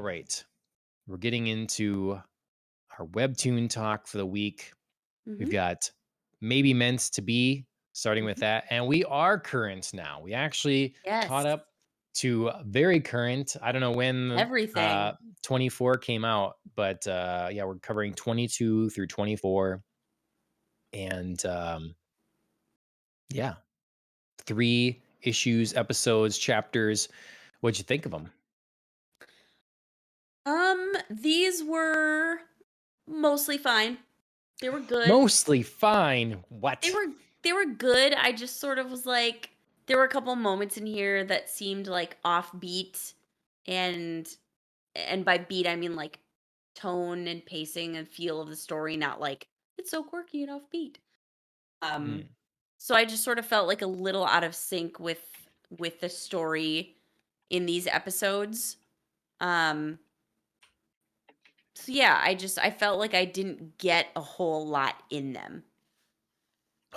right. We're getting into our Webtoon talk for the week. We've Mhm. got Maybe Meant to Be, starting with Mhm. that. And we are current now. We actually caught Yes. up to very current. I don't know when Everything. 24 came out, but yeah, we're covering 22 through 24. And yeah, 3 issues, episodes, chapters. What'd you think of them? These were mostly fine. They were good. Mostly fine. They What? were they were good. I just sort of was like there were a couple moments in here that seemed like offbeat and by beat I mean like tone and pacing and feel of the story, not like it's so quirky and offbeat. Um Mm, so I just sort of felt like a little out of sync with the story in these episodes. Um So yeah, I felt like I didn't get a whole lot in them.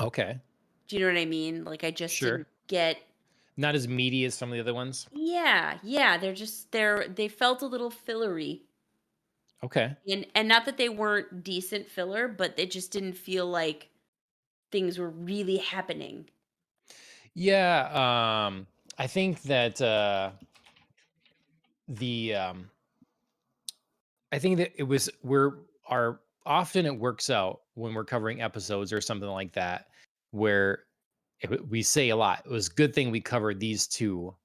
okay. Do you know what I mean? Like I just Sure. didn't get. Not as meaty as some of the other ones? Yeah, yeah, they felt a little fillery. Okay. And not that they weren't decent filler, but it just didn't feel like things were really happening. Yeah, I think that, the, I think that it was we're our often it works out when we're covering episodes or something like that, where we say a lot, "It was a good thing we covered these 2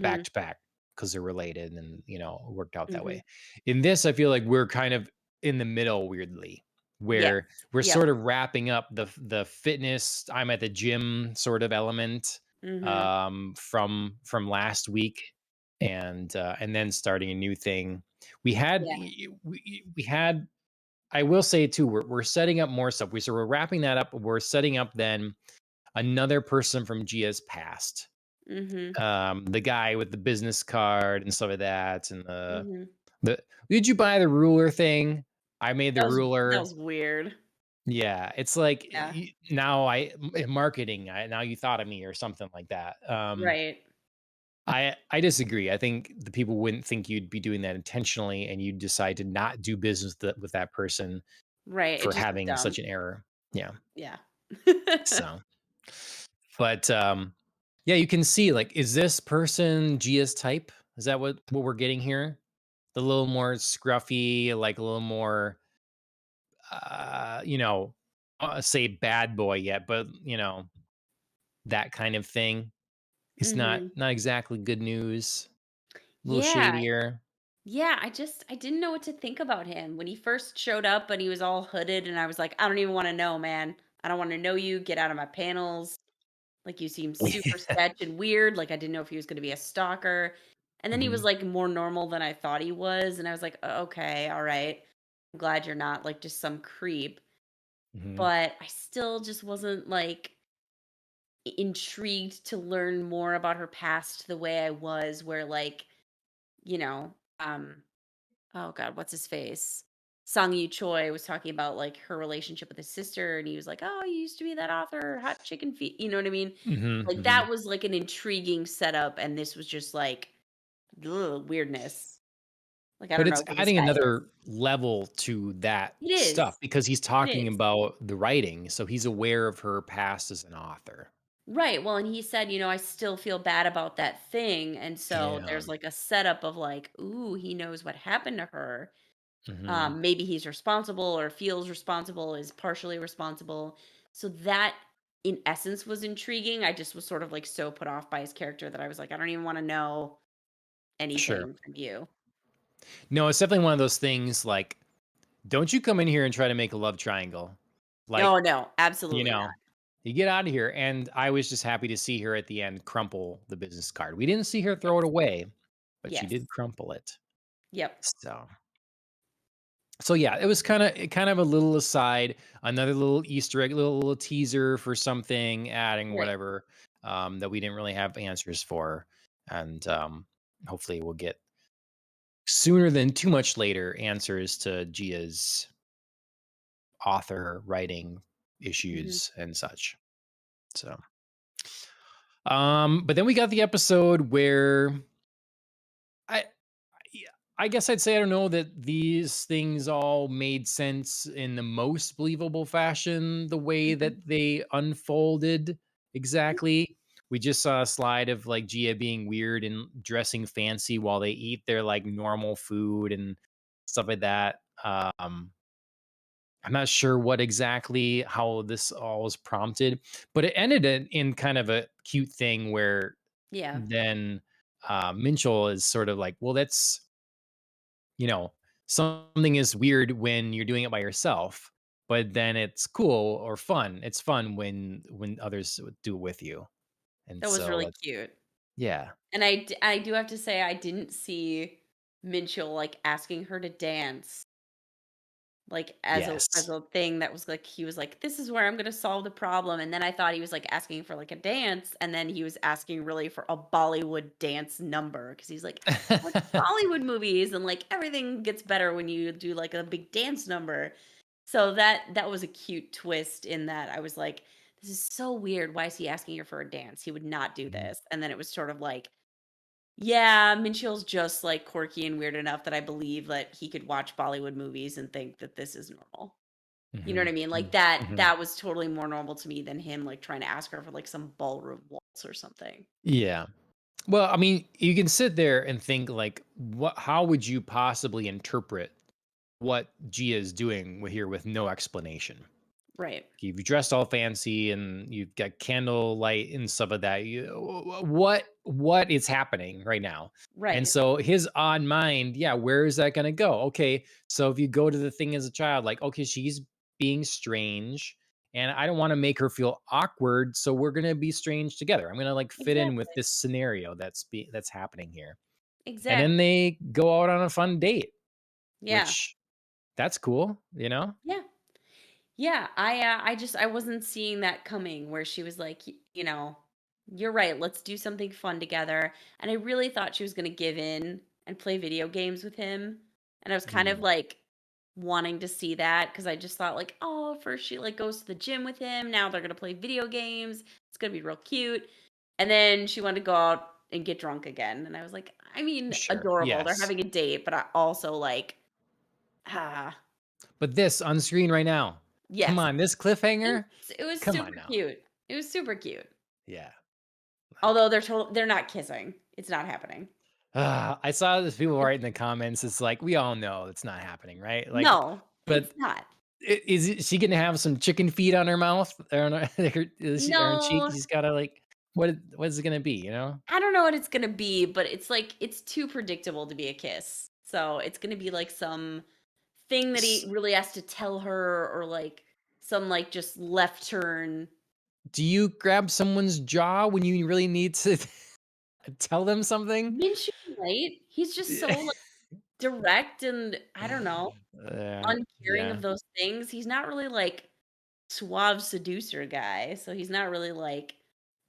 back Mhm. to back because 'cause they're related and, it worked out that Mhm. way." In this, I feel like we're kind of in the middle weirdly, Yes. where we're Yep. sort of wrapping up the fitness, I'm at the gym sort of element, Mhm. from last week and then starting a new thing. We had Yeah. we had I will say too, we're setting up more stuff. We're wrapping that up. We're setting up then another person from Gia's past, Mhm. the guy with the business card and stuff like that, and Mhm. the did you buy the ruler thing? I made the That ruler. was weird. Yeah, it's like Yeah. now marketing. Now you thought of me or something like that. Right. I disagree. I think the people wouldn't think you'd be doing that intentionally, and you'd decide to not do business with that person Right. It for just was having dumb. such an error. Yeah. Yeah. So, but yeah, you can see like, is this person Gia's type? Is that what we're getting here? The little more scruffy, like a little more, you know, say bad boy yet, but that kind of thing. It's not Mhm. not exactly good news. A little Yeah. shadier. Yeah, I didn't know what to think about him. When he first showed up and he was all hooded and I was like, "I don't even wanna know, man. I don't wanna know you. Get out of my panels. Like, you seem super sketch and weird." Like, I didn't know if he was gonna be a stalker. And then he was, Hmm. like, more normal than I thought he was, and I was like, Okay, alright. I'm glad you're not, like, just some creep." Hmm. But I still just wasn't, like, intrigued to learn more about her past the way I was where, like, you know, oh god, what's his face? Song Yu Choi was talking about like her relationship with his sister, and he was like, "Oh, you used to be that author, hot chicken feet." You know what I mean? Hmm. Like Hmm. that was like an intriguing setup, and this was just like ugh, weirdness. Like I But don't it's know who this adding guy is. another level to that It stuff is. because he's It talking is. about the writing, so he's aware of her past as an author. Right. Well, and he said, I still feel bad about that thing, and so Yeah. there's like a setup of like, ooh, he knows what happened to her. Hmm. Maybe he's responsible or feels responsible, is partially responsible. So that in essence was intriguing. I just was sort of like so put off by his character that I was like, I don't even want to know Sure. anything from you. No, it's definitely one of those things like, don't you come in here and try to make a love triangle. Oh Like, no, you absolutely not. know, you get out of here. And I was just happy to see her at the end crumple the business card. We didn't see her throw it Yes. away, but she did Yes. crumple it. Yep. So yeah, it was kind of a little aside, another little Easter egg, little teaser for something, adding Right. whatever that we didn't really have answers for, and hopefully we'll get sooner than too much later answers to Gia's author writing Hmm. issues and such. So, but then we got the episode where I I guess I'd say I don't know that these things all made sense in the most believable fashion, the way Mhm. that they unfolded exactly. We just saw a slide of like Gia being weird and dressing fancy while they eat their like normal food and stuff like that. I'm not sure what exactly how this all was prompted, but it ended in kind of a cute thing where Yeah, then Minchell is sort of like, well, that's you know, something is weird when you're doing it by yourself, but then it's cool or fun. It's fun when others do it with you. And that was so really it's cute. yeah. And I do have to say I didn't see Minchell, like, asking her to dance, like, as Yes. a thing that was, like he was like, "This is where I'm gonna solve the problem," and then I thought he was, like, asking for, like, a dance, and then he was asking really for a Bollywood dance number because he's like, "I watch Bollywood movies, and, like, everything gets better when you do, like, a big dance number." So that was a cute twist in that I was like, "This is so weird. Why is he asking her for a dance? He would not do Mhm, this." And then it was sort of like, yeah, Minshill's just, like, quirky and weird enough that I believe that he could watch Bollywood movies and think that this is normal. You know what mhm, I mean? Like, mm, that mhm. that was totally more normal to me than him, like, trying to ask her for, like, some ballroom waltz or something. Yeah. Well, I mean, you can sit there and think like, what? How would you possibly interpret what Gia is doing here with no explanation? Right. You've dressed all fancy and you've got candlelight and stuff like that. What is happening right now? And Right. so his odd mind, yeah, where is that going to go? Okay, so if you go to the thing as a child, like, okay, she's being strange, and I don't want to make her feel awkward, so we're gonna be strange together. I'm gonna like fit in with Exactly. this scenario that's happening here, and then Exactly. they go out on a fun date, Yeah. which that's cool, you know. Yeah. Yeah, I just I wasn't seeing that coming where she was like, you know, "You're right, let's do something fun together." And I really thought she was gonna give in and play video games with him. And I was kind of Mm, like wanting to see that because I just thought like, oh, first she like goes to the gym with him, now they're gonna play video games. It's gonna be real cute. And then she wanted to go out and get drunk again. And I was like, I mean, sure, adorable. They're yes. having a date, but I also like, ah, But this on screen right now. Come yes. on, this cliffhanger? It was Come on super now. cute. It was super cute. Yeah. Like, Although they're not kissing. It's not happening. I saw this people write in the comments, it's like, we all know it's not happening, right? Like, No, it's but not. she gonna have some chicken feet on her mouth or on her cheek? No, She's gotta like, what is it gonna be, you know? I don't know what it's gonna be, but it's like it's too predictable to be a kiss. So it's gonna be like some thing that he S- really has to tell her or like some like just left turn. Do you grab someone's jaw when you really need to tell them something? Minshew, right? He's just so like direct and I don't know, uncaring of Yeah. those things. He's not really like suave seducer guy, so he's not really like,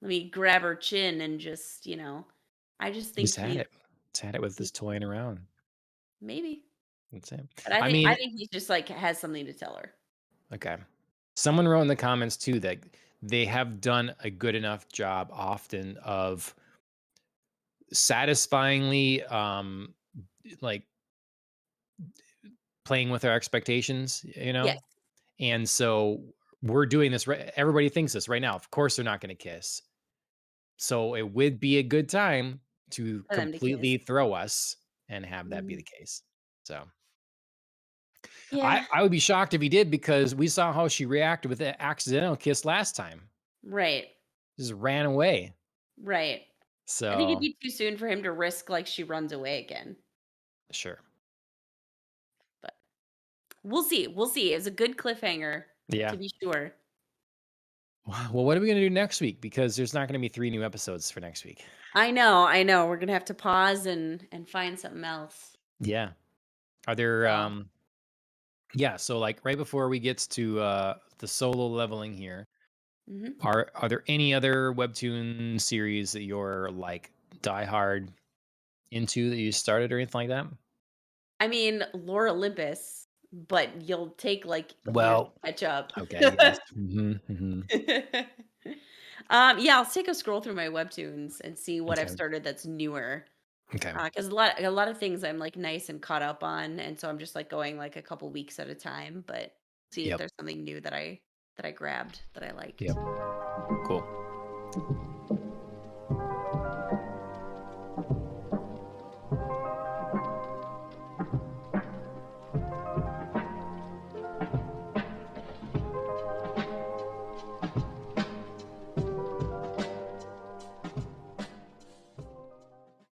"Let me grab her chin and just," I just think He's had he's it. He's had it with he this toying around. maybe, That's it. but I I mean, think he just, like, has something to tell her. okay. Someone wrote in the comments too that they have done a good enough job often of satisfyingly like playing with our expectations, you know? Yes, And so we're doing this right, everybody thinks this right now. Of course they're not going to kiss. So it would be a good time to for them to kiss. completely throw us and have that be Mhm. the case. So Yeah, I would be shocked if he did because we saw how she reacted with the accidental kiss last time. right, Just ran away. right. I think it'd So be too soon for him to risk, like, she runs away again, sure. but we'll see, we'll see. It's a good cliffhanger, to Yeah. be sure. Wow. Well, what are we going to do next week? Because there's not going to be 3 new episodes for next week. I know, we're gonna have to pause and find something else, Yeah. Are there so yeah, so like right before we get to the solo leveling here, mhm. are there any other webtoon series that you're like diehard into that you started or anything like that? I mean, Lore Olympus, but you'll take, like, years Well, to catch up. okay, yes. Mhm. Yeah, I'll take a scroll through my webtoons and see what I've Okay. started that's newer. Okay. Because a lot of things I'm, like, nice and caught up on, and so I'm just, like, going, like, a couple weeks at a time, but see if Yep. there's something new that I grabbed that I liked. Yep. Cool.